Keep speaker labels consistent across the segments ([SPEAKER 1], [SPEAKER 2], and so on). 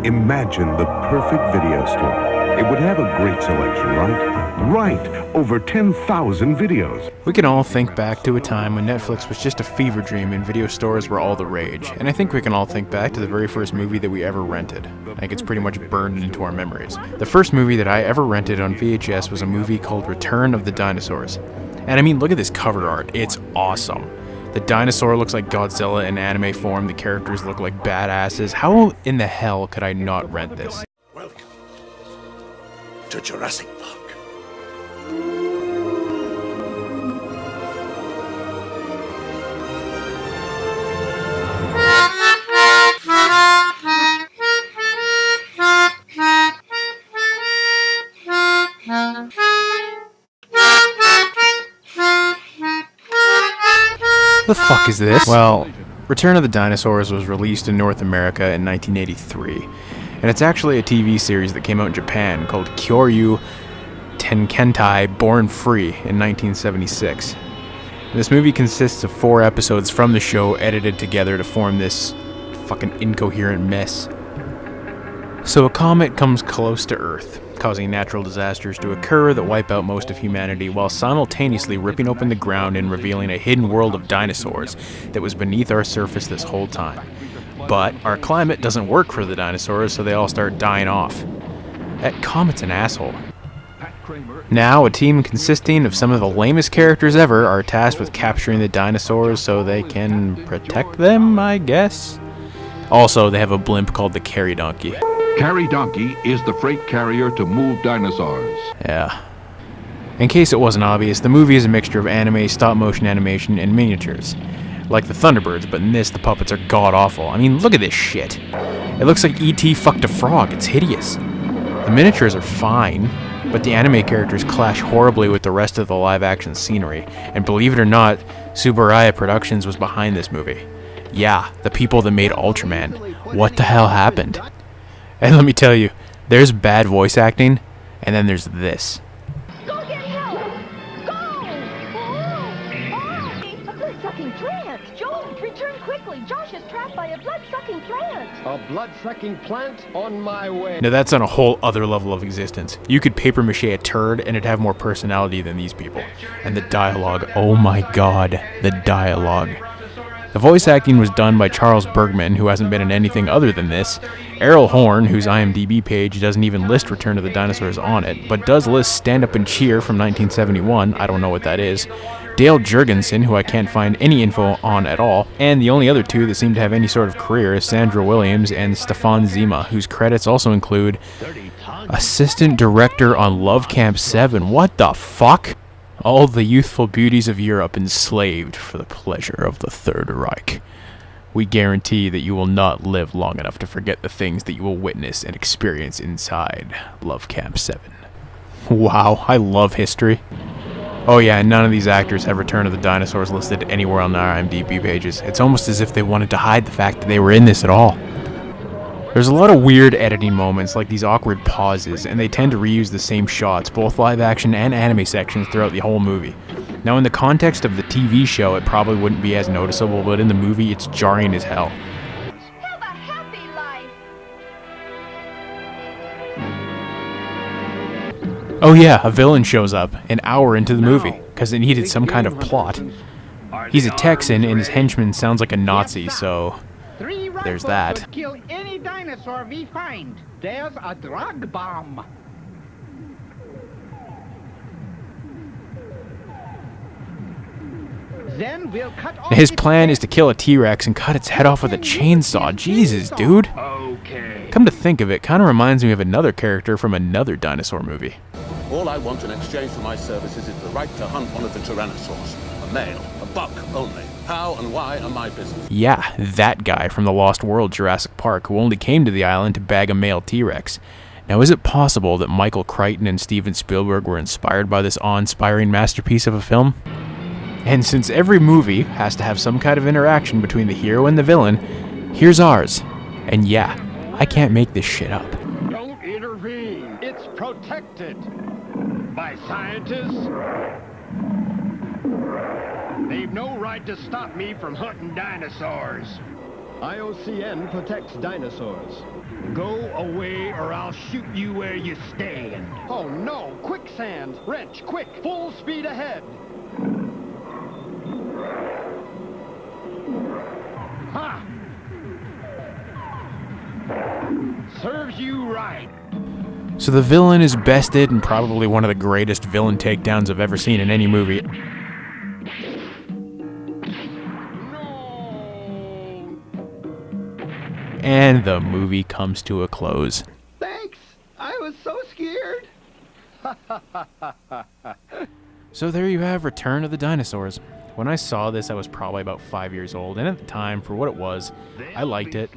[SPEAKER 1] Imagine the perfect video store. It would have a great selection, right? Right! Over 10,000 videos.
[SPEAKER 2] We can all think back to a time when Netflix was just a fever dream and video stores were all the rage. And I think we can all think back to the very first movie that we ever rented. I think it's pretty much burned into our memories. The first movie that I ever rented on VHS was a movie called Return of the Dinosaurs. And I mean, look at this cover art. It's awesome. The dinosaur looks like Godzilla in anime form. The characters look like badasses. How in the hell could I not rent this?
[SPEAKER 3] Welcome to Jurassic Park.
[SPEAKER 2] The fuck is this? Well, Return of the Dinosaurs was released in North America in 1983, and it's actually a TV series that came out in Japan called Kyoryu Tenkentai Born Free in 1976. This movie consists of 4 episodes from the show edited together to form this fucking incoherent mess. So a comet comes close to Earth, causing natural disasters to occur that wipe out most of humanity while simultaneously ripping open the ground and revealing a hidden world of dinosaurs that was beneath our surface this whole time. But our climate doesn't work for the dinosaurs, so they all start dying off. That comet's an asshole. Now, a team consisting of some of the lamest characters ever are tasked with capturing the dinosaurs so they can protect them, I guess? Also, they have a blimp called the Carry Donkey.
[SPEAKER 4] Carry Donkey is the freight carrier to move dinosaurs.
[SPEAKER 2] Yeah. In case it wasn't obvious, the movie is a mixture of anime, stop-motion animation, and miniatures. Like the Thunderbirds, but in this, the puppets are god-awful. I mean, look at this shit. It looks like E.T. fucked a frog. It's hideous. The miniatures are fine, but the anime characters clash horribly with the rest of the live-action scenery. And believe it or not, Tsuburaya Productions was behind this movie. Yeah, the people that made Ultraman. What the hell happened? And let me tell you, there's bad voice acting, and then there's this.
[SPEAKER 5] Go get help! Go! Oh! A blood-sucking plant! Joel, return quickly! Josh is trapped by a blood-sucking plant!
[SPEAKER 6] A blood-sucking plant on my way.
[SPEAKER 2] Now that's on a whole other level of existence. You could paper mache a turd, and it'd have more personality than these people. And the dialogue, oh my god, the dialogue. The voice acting was done by Charles Bergman, who hasn't been in anything other than this, Errol Horn, whose IMDb page doesn't even list Return of the Dinosaurs on it, but does list Stand Up and Cheer from 1971, I don't know what that is, Dale Jurgensen, who I can't find any info on at all, and the only other 2 that seem to have any sort of career is Sandra Williams and Stefan Zima, whose credits also include Assistant Director on Love Camp 7. What the fuck? All the youthful beauties of Europe enslaved for the pleasure of the Third Reich. We guarantee that you will not live long enough to forget the things that you will witness and experience inside Love Camp 7. Wow, I love history. Oh yeah, and none of these actors have Return of the Dinosaurs listed anywhere on their IMDb pages. It's almost as if they wanted to hide the fact that they were in this at all. There's a lot of weird editing moments, like these awkward pauses, and they tend to reuse the same shots, both live action and anime sections, throughout the whole movie. Now, in the context of the TV show, it probably wouldn't be as noticeable, but in the movie, it's jarring as hell.
[SPEAKER 5] Have a happy life!
[SPEAKER 2] Oh yeah, a villain shows up an hour into the movie, because it needed some kind of plot. He's a Texan, and his henchman sounds like a Nazi, so there's that.
[SPEAKER 7] Kill any dinosaur we find. There's a drug bomb. Then we'll cut off
[SPEAKER 2] His plan is to kill a T-Rex and cut its head off with a chainsaw. Jesus, dude.
[SPEAKER 6] Okay.
[SPEAKER 2] Come to think of it, kind of reminds me of another character from another dinosaur movie.
[SPEAKER 3] All I want in exchange for my services is the right to hunt one of the Tyrannosaurs. A male, a buck only. How and why are my business.
[SPEAKER 2] Yeah, that guy from the Lost World Jurassic Park who only came to the island to bag a male T-Rex. Now, is it possible that Michael Crichton and Steven Spielberg were inspired by this awe-inspiring masterpiece of a film? And since every movie has to have some kind of interaction between the hero and the villain, here's ours. And yeah, I can't make this shit up.
[SPEAKER 6] Don't intervene. It's protected by scientists. They've no right to stop me from hunting dinosaurs. IOCN protects dinosaurs. Go away or I'll shoot you where you stand. Oh no, quicksand! Wrench, quick, full speed ahead. Ha! Serves you right.
[SPEAKER 2] So the villain is bested and probably one of the greatest villain takedowns I've ever seen in any movie. And the movie comes to a close.
[SPEAKER 6] Thanks. I was so scared.
[SPEAKER 2] So there you have Return of the Dinosaurs. When I saw this, I was probably about 5 years old, and at the time, for what it was, I liked it,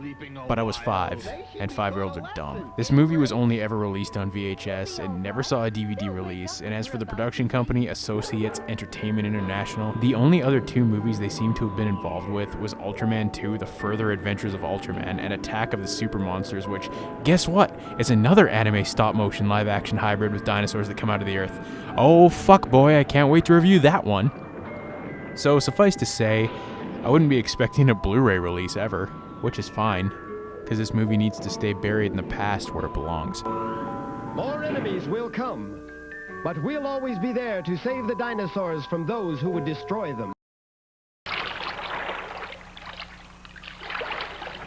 [SPEAKER 2] but I was 5, and 5-year-olds are dumb. This movie was only ever released on VHS and never saw a DVD release, and as for the production company, Associates Entertainment International, the only other 2 movies they seem to have been involved with was Ultraman 2, The Further Adventures of Ultraman, and Attack of the Super Monsters, which, guess what? It's another anime stop-motion live-action hybrid with dinosaurs that come out of the earth. Oh, fuck boy, I can't wait to review that one. So suffice to say, I wouldn't be expecting a Blu-ray release ever, which is fine, because this movie needs to stay buried in the past where it belongs.
[SPEAKER 6] More enemies will come, but we'll always be there to save the dinosaurs from those who would destroy them.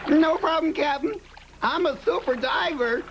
[SPEAKER 7] No problem, Captain. I'm a super diver.